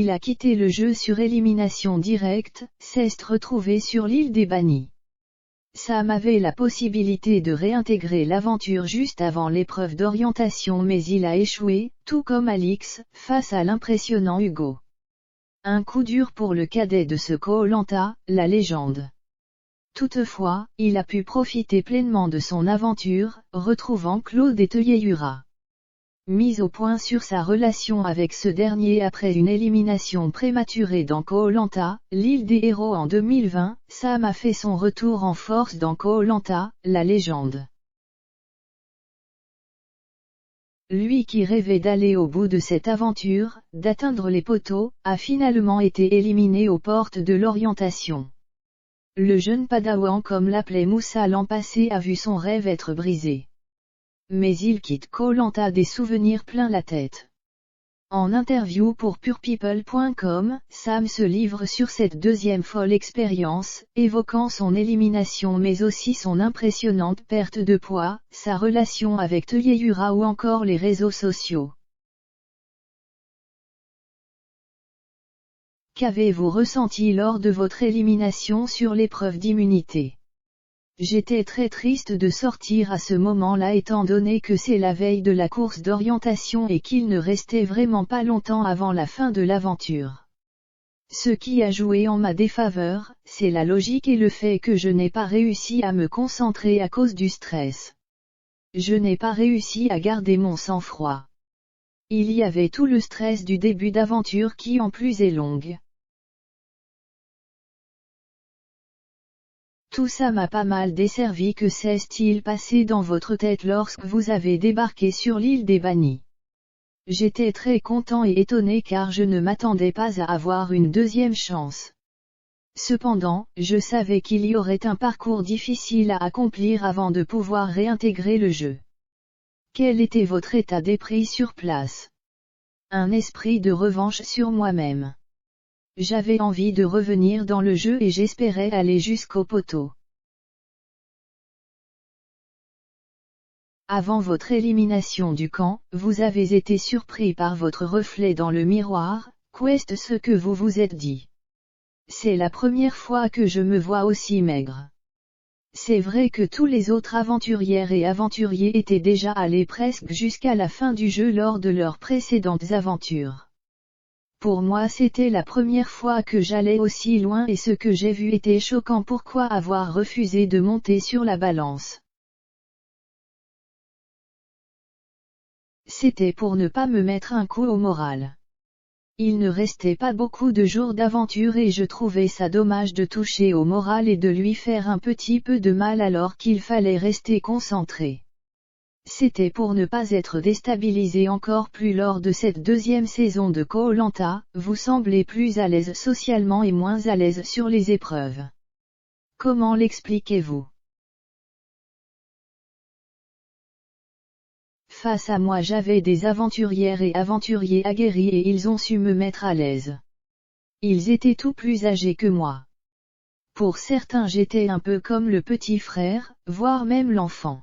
il a quitté le jeu sur élimination directe, s'est retrouvé sur l'île des bannis. Sam avait la possibilité de réintégrer l'aventure juste avant l'épreuve d'orientation mais il a échoué, tout comme Alix, face à l'impressionnant Hugo. Un coup dur pour le cadet de ce Koh-Lanta, la légende. Toutefois, il a pu profiter pleinement de son aventure, retrouvant Claude et Teyura. Mise au point sur sa relation avec ce dernier après une élimination prématurée dans Koh-Lanta, l'île des héros en 2020, Sam a fait son retour en force dans Koh-Lanta, la légende. Lui qui rêvait d'aller au bout de cette aventure, d'atteindre les poteaux, a finalement été éliminé aux portes de l'orientation. Le jeune Padawan comme l'appelait Moussa l'an passé a vu son rêve être brisé. Mais il quitte Koh-Lanta des souvenirs plein la tête. En interview pour purepeople.com, Sam se livre sur cette deuxième folle expérience, évoquant son élimination mais aussi son impressionnante perte de poids, sa relation avec Teyura ou encore les réseaux sociaux. Qu'avez-vous ressenti lors de votre élimination sur l'épreuve d'immunité ? J'étais très triste de sortir à ce moment-là étant donné que c'est la veille de la course d'orientation et qu'il ne restait vraiment pas longtemps avant la fin de l'aventure. Ce qui a joué en ma défaveur, c'est la logique et le fait que je n'ai pas réussi à me concentrer à cause du stress. Je n'ai pas réussi à garder mon sang-froid. Il y avait tout le stress du début d'aventure qui en plus est longue. Tout ça m'a pas mal desservi. Que s'est-il passé dans votre tête lorsque vous avez débarqué sur l'île des bannis? J'étais très content et étonné car je ne m'attendais pas à avoir une deuxième chance. Cependant, je savais qu'il y aurait un parcours difficile à accomplir avant de pouvoir réintégrer le jeu. Quel était votre état d'esprit sur place? Un esprit de revanche sur moi-même. J'avais envie de revenir dans le jeu et j'espérais aller jusqu'au poteau. Avant votre élimination du camp, vous avez été surpris par votre reflet dans le miroir, qu'est-ce ce que vous vous êtes dit? C'est la première fois que je me vois aussi maigre. C'est vrai que tous les autres aventurières et aventuriers étaient déjà allés presque jusqu'à la fin du jeu lors de leurs précédentes aventures. Pour moi c'était la première fois que j'allais aussi loin et ce que j'ai vu était choquant. Pourquoi avoir refusé de monter sur la balance? C'était pour ne pas me mettre un coup au moral. Il ne restait pas beaucoup de jours d'aventure et je trouvais ça dommage de toucher au moral et de lui faire un petit peu de mal alors qu'il fallait rester concentré. C'était pour ne pas être déstabilisé encore plus lors de cette deuxième saison de Koh-Lanta. Vous semblez plus à l'aise socialement et moins à l'aise sur les épreuves. Comment l'expliquez-vous? Face à moi j'avais des aventurières et aventuriers aguerris et ils ont su me mettre à l'aise. Ils étaient tout plus âgés que moi. Pour certains j'étais un peu comme le petit frère, voire même l'enfant.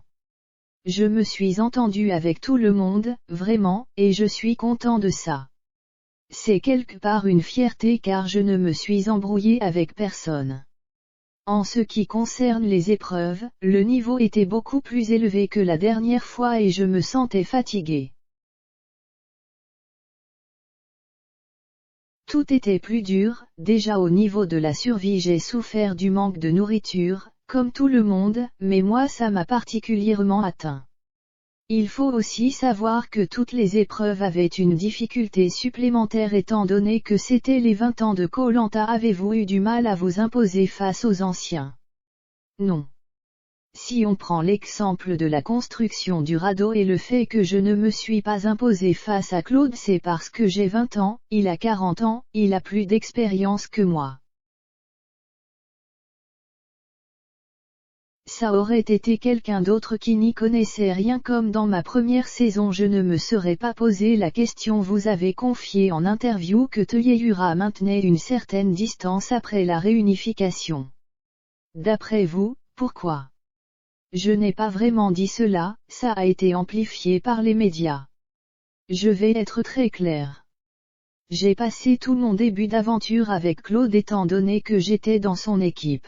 Je me suis entendu avec tout le monde, vraiment, et je suis content de ça. C'est quelque part une fierté car je ne me suis embrouillé avec personne. En ce qui concerne les épreuves, le niveau était beaucoup plus élevé que la dernière fois et je me sentais fatigué. Tout était plus dur, déjà au niveau de la survie j'ai souffert du manque de nourriture, comme tout le monde, mais moi ça m'a particulièrement atteint. Il faut aussi savoir que toutes les épreuves avaient une difficulté supplémentaire étant donné que c'était les 20 ans de Koh-Lanta. Avez-vous eu du mal à vous imposer face aux anciens? Non. Si on prend l'exemple de la construction du radeau et le fait que je ne me suis pas imposé face à Claude, c'est parce que j'ai 20 ans, il a 40 ans, il a plus d'expérience que moi. Ça aurait été quelqu'un d'autre qui n'y connaissait rien comme dans ma première saison, je ne me serais pas posé la question. Vous avez confié en interview que Teyura maintenait une certaine distance après la réunification. D'après vous, pourquoi? Je n'ai pas vraiment dit cela, ça a été amplifié par les médias. Je vais être très clair. J'ai passé tout mon début d'aventure avec Claude étant donné que j'étais dans son équipe.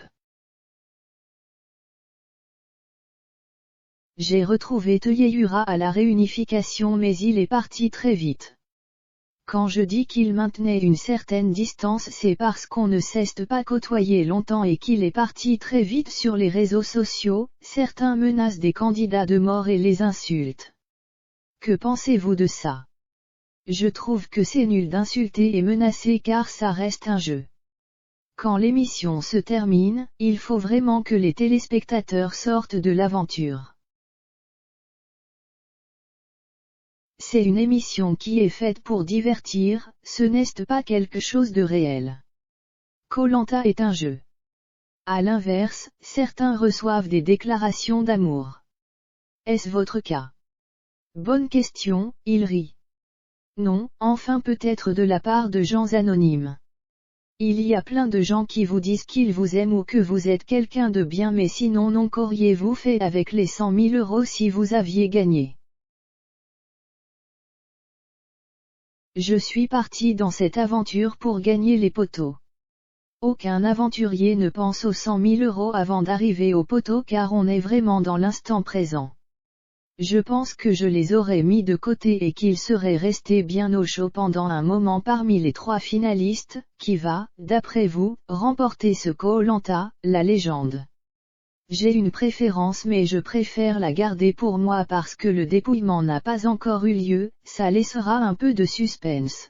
J'ai retrouvé Teyura à la réunification mais il est parti très vite. Quand je dis qu'il maintenait une certaine distance c'est parce qu'on ne s'est pas côtoyé longtemps et qu'il est parti très vite sur les réseaux sociaux, certains menacent des candidats de mort et les insultent. Que pensez-vous de ça? Je trouve que c'est nul d'insulter et menacer car ça reste un jeu. Quand l'émission se termine, il faut vraiment que les téléspectateurs sortent de l'aventure. C'est une émission qui est faite pour divertir, ce n'est pas quelque chose de réel. Koh-Lanta est un jeu. À l'inverse, certains reçoivent des déclarations d'amour. Est-ce votre cas? Bonne question, il rit. Non, enfin peut-être de la part de gens anonymes. Il y a plein de gens qui vous disent qu'ils vous aiment ou que vous êtes quelqu'un de bien mais sinon non qu'auriez-vous fait avec les 100 000 € si vous aviez gagné? Je suis parti dans cette aventure pour gagner les poteaux. Aucun aventurier ne pense aux 100 000 € avant d'arriver au poteau car on est vraiment dans l'instant présent. Je pense que je les aurais mis de côté et qu'ils seraient restés bien au chaud pendant un moment parmi les 3 finalistes, qui va, d'après vous, remporter ce Koh-Lanta, la légende. J'ai une préférence mais je préfère la garder pour moi parce que le dépouillement n'a pas encore eu lieu, ça laissera un peu de suspense.